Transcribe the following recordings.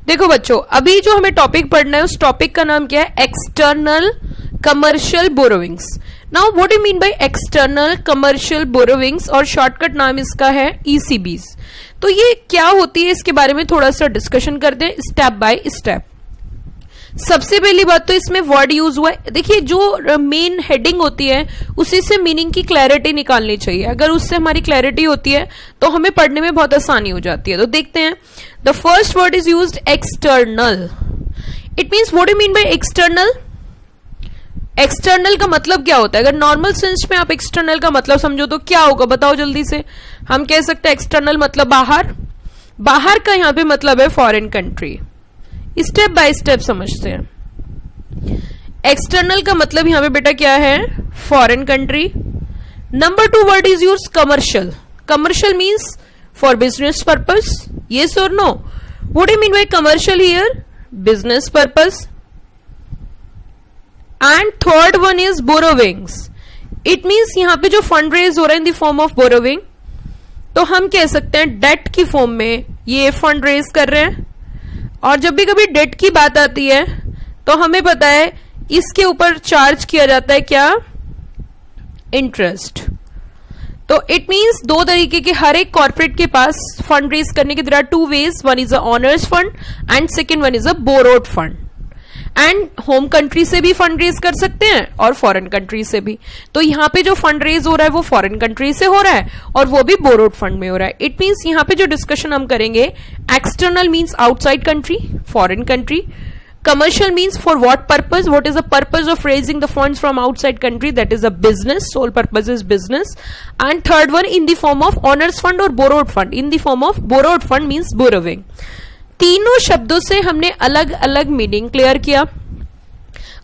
देखो बच्चों, अभी जो हमें टॉपिक पढ़ना है उस टॉपिक का नाम क्या है? External commercial borrowings. Now what do mean by external commercial borrowings, और शॉर्टकट नाम इसका है ECBs। तो ये क्या होती है, इसके बारे में थोड़ा सा डिस्कशन करते हैं स्टेप बाय स्टेप। सबसे पहली बात तो इसमें वर्ड यूज हुआ है। देखिए, जो मेन हेडिंग होती है उसी से मीनिंग की क्लैरिटी निकालनी चाहिए। अगर उससे हमारी क्लैरिटी होती है तो हमें पढ़ने में बहुत आसानी हो जाती है। तो देखते हैं, the first word is used external. It means what do mean by external? External का मतलब क्या होता है? अगर नॉर्मल सेंस में आप एक्सटर्नल का मतलब समझो तो क्या होगा, बताओ जल्दी से। हम कह सकते हैं एक्सटर्नल मतलब बाहर। बाहर का यहां पे मतलब है foreign country. Step by step समझते हैं। एक्सटर्नल का मतलब यहां पे बेटा क्या है? Foreign country. Number 2 word is used commercial. Commercial means for business purpose, yes और no? What do mean by commercial here? Business purpose. And third one is borrowings. It means यहां पे जो फंड रेज हो रहा है in the form of borrowing, तो हम कह सकते हैं डेट की फॉर्म में ये फंड रेज कर रहे हैं। और जब भी कभी डेट की बात आती है तो हमें पता है इसके ऊपर चार्ज किया जाता है क्या? इंटरेस्ट। तो इट मीन्स दो तरीके के, हर एक कॉर्पोरेट के पास फंड रेज करने के there are 2 ways. One is a owner's fund and second one is a borrowed fund. And home country से भी फंड रेज कर सकते हैं और फॉरेन कंट्री से भी। तो यहाँ पे जो फंड रेज हो रहा है वो फॉरेन कंट्री से हो रहा है और वो भी बोरोड फंड में हो रहा है। इट मीन्स यहाँ पे जो डिस्कशन हम करेंगे, external means outside country, foreign country. Commercial means for what purpose, what is the purpose of raising the funds from outside country, that is a business, sole purpose is business. And third one in the form of owners fund और borrowed fund. In the form of borrowed fund means borrowing. तीनों शब्दों से हमने अलग अलग meaning clear किया।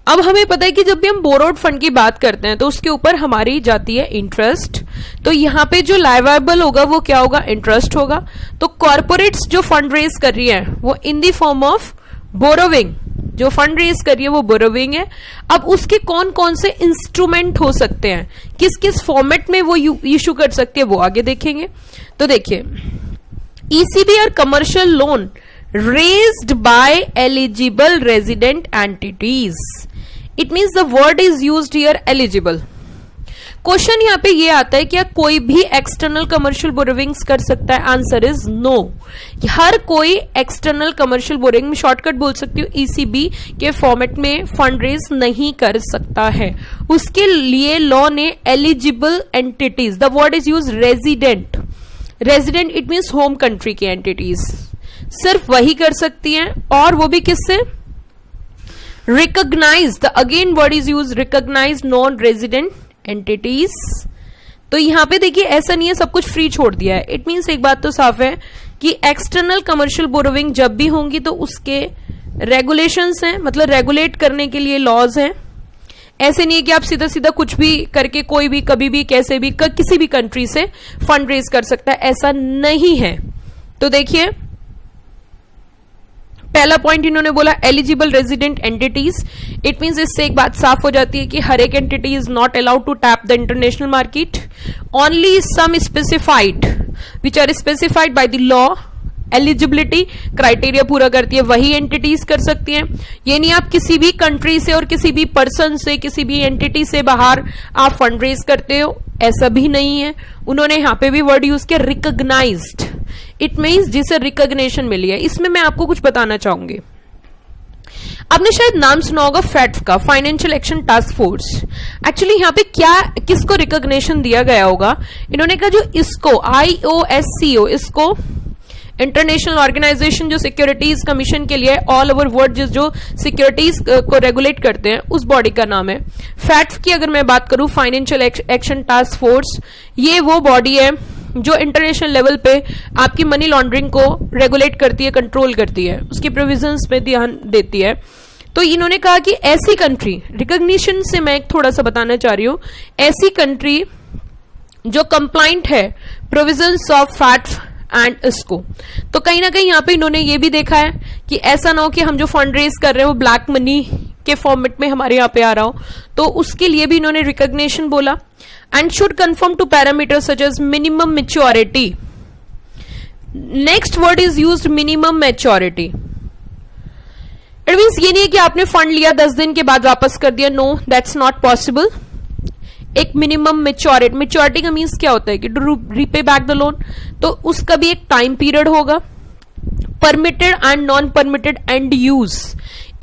अब हमें पता है कि जब भी हम बोरोड फंड की बात करते हैं तो उसके ऊपर हमारी जाती है इंटरेस्ट। तो यहाँ पे जो लाइवेबल होगा वो क्या होगा? इंटरेस्ट होगा। तो कॉर्पोरेट्स जो फंड रेज कर रही है वो इन दी फॉर्म ऑफ बोरोविंग, जो फंड रेज कर रही है वो बोरोविंग है। अब उसके कौन कौन से इंस्ट्रूमेंट हो सकते हैं, किस किस फॉर्मेट में वो इशू कर सकती है, वो आगे देखेंगे। तो देखिए, ECB और commercial loan raised by eligible resident entities. It means the word is used here eligible. Question यहाँ पे ये आता है, क्या कोई भी एक्सटर्नल कमर्शियल बोरोविंग्स कर सकता है? Answer is no. हर कोई एक्सटर्नल कमर्शियल बोरोविंग में, शॉर्टकट बोल सकती हूँ, ECB के फॉर्मेट में फंड रेज नहीं कर सकता है। उसके लिए लॉ ने eligible entities, the word is use resident. Resident it means home country की एंटिटीज, सिर्फ वही कर सकती हैं। और वो भी किससे? Recognise, the again word is use recognise non resident entities. तो यहां पे देखिए, ऐसा नहीं है सब कुछ फ्री छोड़ दिया है। इट मीन्स एक बात तो साफ है कि एक्सटर्नल कमर्शियल बोरोविंग जब भी होंगी तो उसके रेगुलेशंस हैं, मतलब रेगुलेट करने के लिए लॉज हैं। ऐसे नहीं है कि आप सीधा सीधा कुछ भी करके कोई भी कभी भी कैसे भी किसी भी कंट्री से फंड रेज कर सकता है, ऐसा नहीं है। तो देखिए, पहला पॉइंट इन्होंने बोला eligible resident entities. It means इससे एक बात साफ हो जाती है कि हर एक entity is not allowed to tap the international market. Only some specified which are specified by the law eligibility criteria पूरा करती है वही एंटिटीज कर सकती हैं। ये नहीं आप किसी भी कंट्री से और किसी भी पर्सन से, किसी भी एंटिटी से बाहर आप फंड रेज करते हो, ऐसा भी नहीं है। उन्होंने यहां पे भी वर्ड यूज किया रिकॉग्नाइज्ड। इट मीन्स जिसे रिकॉग्निशन मिली है। इसमें मैं आपको कुछ बताना चाहूंगी। आपने शायद नाम सुना होगा फैट्फ का, financial action task force. Actually यहाँ पे क्या, किसको रिकॉग्निशन दिया गया होगा? इन्होंने कहा जो इसको IOSCO, इसको इंटरनेशनल ऑर्गेनाइजेशन जो सिक्योरिटीज कमीशन के लिए ऑल ओवर वर्ल्ड जो सिक्योरिटीज को रेगुलेट करते हैं, उस बॉडी का नाम है फैट्फ की। अगर मैं बात करूं फाइनेंशियल एक्शन टास्क फोर्स, ये वो बॉडी है जो इंटरनेशनल लेवल पे आपकी मनी लॉन्ड्रिंग को रेगुलेट करती है, कंट्रोल करती है, उसकी प्रोविजंस पे ध्यान देती है। तो इन्होंने कहा कि ऐसी कंट्री, रिकॉग्निशन से मैं थोड़ा सा बताना चाह रही हूं, ऐसी कंट्री जो कंप्लाइंट है प्रोविजंस ऑफ फैट्फ एंड इसको। तो कहीं ना कहीं यहाँ पे इन्होंने ये भी देखा है कि ऐसा ना हो कि हम जो फंड रेज कर रहे हैं वो ब्लैक मनी के फॉर्मेट में हमारे यहाँ पे आ रहा हो, तो उसके लिए भी इन्होंने रिकॉग्निशन बोला। And should confirm to parameters such as minimum maturity. Next word is used minimum maturity. It means ये नहीं है कि आपने फंड लिया 10 दिन के बाद वापस कर दिया, नो दैट्स नॉट पॉसिबल। एक मिनिमम मेच्योरिटी का मीन्स क्या होता है कि to repay back the loan, तो उसका भी एक टाइम पीरियड होगा। Permitted and non permitted end use,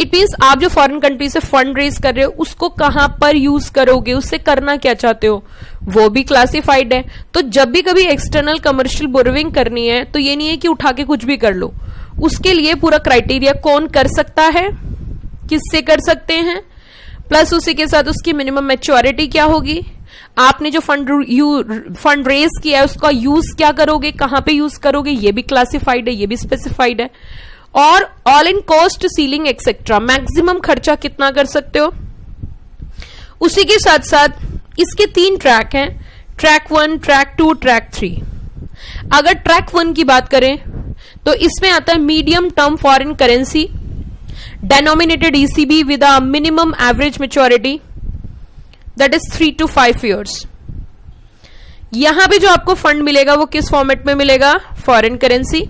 it means आप जो फॉरेन कंट्री से फंड रेज कर रहे हो उसको कहां पर यूज करोगे, उससे करना क्या चाहते हो, वो भी क्लासिफाइड है। तो जब भी कभी एक्सटर्नल कमर्शियल बोरोविंग करनी है तो ये नहीं है कि उठा के कुछ भी कर लो, उसके लिए पूरा क्राइटेरिया कौन कर सकता है, किससे कर सकते हैं, प्लस उसी के साथ उसकी मिनिमम मैच्योरिटी क्या होगी, आपने जो फंड रेज किया है उसका यूज क्या करोगे, कहां पे यूज करोगे, ये भी क्लासिफाइड है, ये भी स्पेसिफाइड है। और all in cost ceiling etcetera, maximum खर्चा कितना कर सकते हो। उसी के साथ साथ इसके 3 ट्रैक हैं, ट्रैक 1, ट्रैक 2, ट्रैक 3। अगर ट्रैक 1 की बात करें तो इसमें आता है medium term foreign currency denominated ECB with a minimum average maturity that is 3 to 5 years। यहां पे जो आपको फंड मिलेगा वो किस फॉर्मेट में मिलेगा, foreign currency.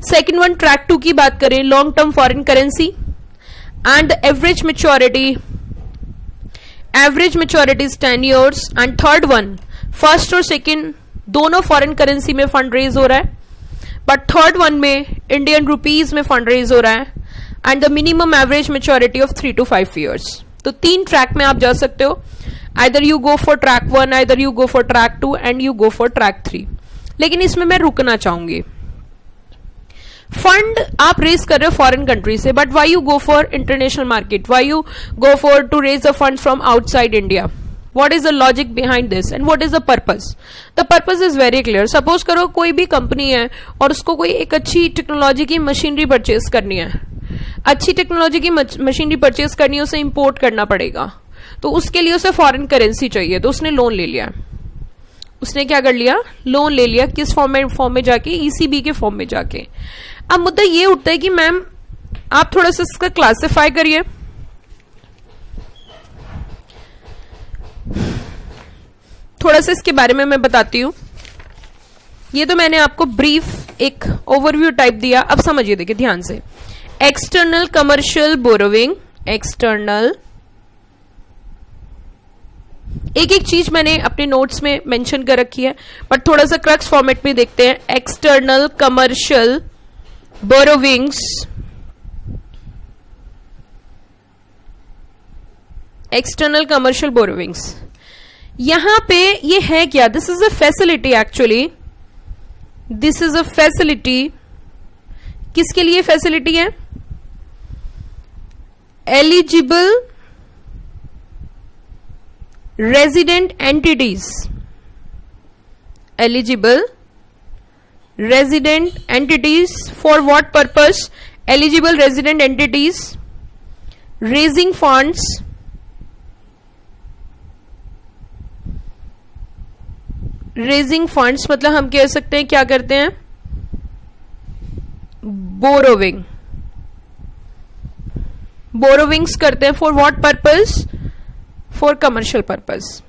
Second one track 2 की बात करें, long term foreign currency and average maturity is 10 years। And third one, first और सेकेंड दोनों फॉरेन करेंसी में फंड रेज हो रहा है, बट थर्ड वन में इंडियन रुपीज में फंड रेज हो रहा है and the minimum average maturity of 3 to 5 years। तो 3 ट्रैक में आप जा सकते हो, either you go for track 1, either you go for track 2 and you go for track 3। लेकिन इसमें मैं रुकना चाहूंगी, फंड आप रेज कर रहे हो फॉरेन कंट्री से, but why you go for international market, why you go for to raise the fund from outside India, what is the logic behind this and what is the purpose? The purpose is very clear। Suppose करो कोई भी company है और उसको कोई एक अच्छी technology की मशीनरी परचेज करनी है, अच्छी टेक्नोलॉजी की मशीनरी परचेज करनी है, उसे इंपोर्ट करना पड़ेगा, तो उसके लिए उसे फॉरेन करेंसी चाहिए, तो उसने लोन ले लिया। उसने क्या कर लिया, लोन ले लिया, किस फॉर्म में जाके, ईसीबी के फॉर्म में जाके। अब मुद्दा ये उठता है कि मैम आप थोड़ा सा इसका क्लासिफाई करिए, थोड़ा सा इसके बारे में मैं बताती हूं। ये तो मैंने आपको ब्रीफ एक ओवरव्यू टाइप दिया, अब समझिए, देखिए ध्यान से। एक्सटर्नल कमर्शियल बोरोविंग, एक्सटर्नल, एक एक चीज मैंने अपने नोट्स में मेंशन कर रखी है, बट थोड़ा सा क्रक्स फॉर्मेट में देखते हैं। External commercial borrowings, external commercial borrowings, यहां पे ये है क्या, this is a facility, actually this is a facility. किसके लिए फैसिलिटी है, eligible resident entities, eligible resident entities for what purpose, eligible resident entities raising funds raising funds, मतलब हम कह सकते हैं क्या करते हैं, बोरोविंग, बोरोविंग्स करते हैं for what purpose, for commercial purpose.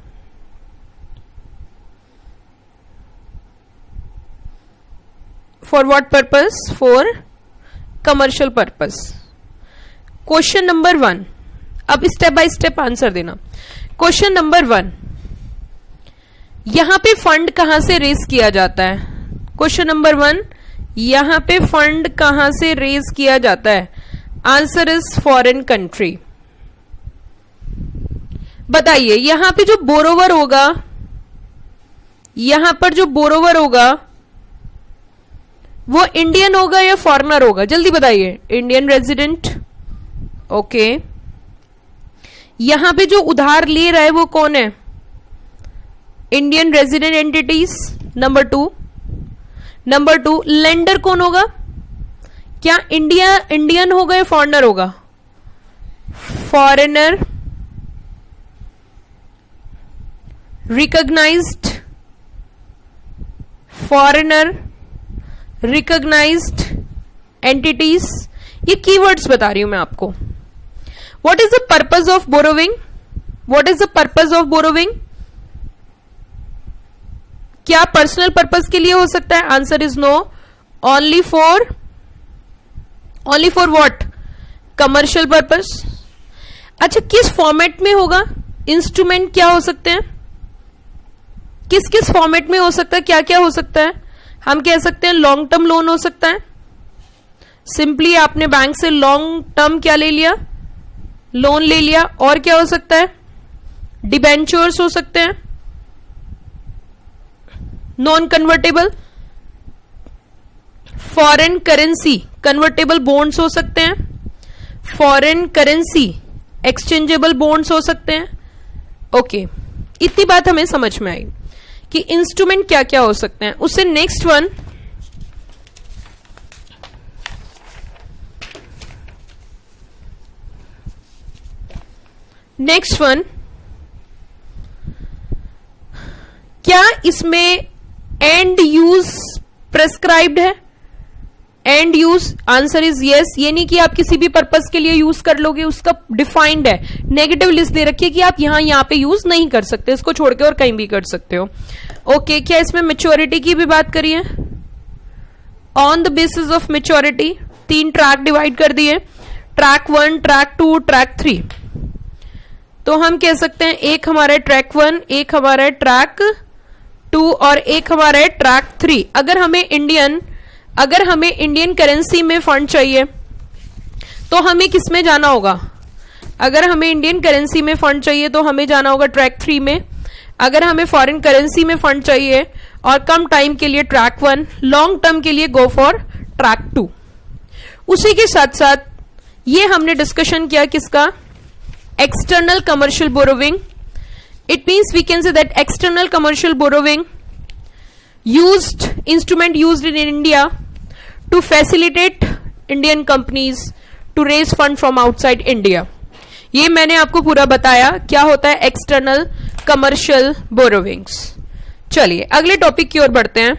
For what purpose, for commercial purpose. Question number 1, अब स्टेप बाय स्टेप आंसर देना। क्वेश्चन नंबर 1, यहां पे फंड कहां से रेज किया जाता है, क्वेश्चन नंबर 1, यहां पे फंड कहां से रेज किया जाता है, आंसर इज फॉरेन कंट्री। बताइए यहां पे जो बोरोवर होगा, यहां पर जो बोरोवर होगा वो इंडियन होगा या फॉरेनर होगा, जल्दी बताइए, इंडियन रेजिडेंट, ओके। यहां पे जो उधार ले रहा है वो कौन है, Indian resident entities, number 2। Number 2, lender कौन होगा, क्या इंडियन होगा या फॉरेनर होगा, foreigner. Recognised, foreigner recognised entities, ये कीवर्ड्स बता रही हूं मैं आपको। What is the purpose of borrowing, what is the purpose of borrowing, क्या पर्सनल पर्पस के लिए हो सकता है, answer is no, only for what, commercial purpose. अच्छा, किस फॉर्मेट में होगा? इंस्ट्रूमेंट क्या हो सकते हैं, किस किस फॉर्मेट में हो सकता है, क्या क्या हो सकता है? हम कह सकते हैं लॉन्ग टर्म लोन हो सकता है, सिंपली आपने बैंक से लॉन्ग टर्म क्या ले लिया, लोन ले लिया। और क्या हो सकता है? डिबेंचर्स हो सकते हैं, non convertible, foreign currency convertible bonds हो सकते हैं, फॉरेन करेंसी एक्सचेंजेबल बॉन्ड्स हो सकते हैं। ओके, इतनी बात हमें समझ में आई कि इंस्ट्रूमेंट क्या क्या हो सकते हैं। उससे नेक्स्ट वन, क्या इसमें एंड यूज प्रेस्क्राइब्ड है? And use, answer is yes. ये नहीं कि आप किसी भी पर्पस के लिए यूज कर लोगे, उसका डिफाइंड है, नेगेटिव लिस्ट दे रखी है कि आप यहां पे यूज नहीं कर सकते, इसको छोड़ के और कहीं भी कर सकते हो। ओके, क्या इसमें मैच्योरिटी की भी बात करी है? On the basis of maturity 3 track divide कर दिए, ट्रैक 1, ट्रैक 2, ट्रैक 3। तो हम कह सकते हैं एक हमारा ट्रैक 1, एक हमारा ट्रैक 2 और एक हमारा है ट्रैक 3। अगर हमें इंडियन करेंसी में फंड चाहिए तो हमें किस में जाना होगा? अगर हमें इंडियन करेंसी में फंड चाहिए तो हमें जाना होगा ट्रैक 3 में। अगर हमें फॉरेन करेंसी में फंड चाहिए और कम टाइम के लिए ट्रैक 1, लॉन्ग टर्म के लिए गो फॉर ट्रैक 2। उसी के साथ साथ ये हमने डिस्कशन किया किसका? External commercial borrowing. It means we can say that external commercial borrowing instrument used in India to facilitate Indian companies to raise fund from outside India। ये मैंने आपको पूरा बताया क्या होता है एक्सटर्नल कमर्शियल बोरोविंग्स। चलिए अगले टॉपिक की ओर बढ़ते हैं।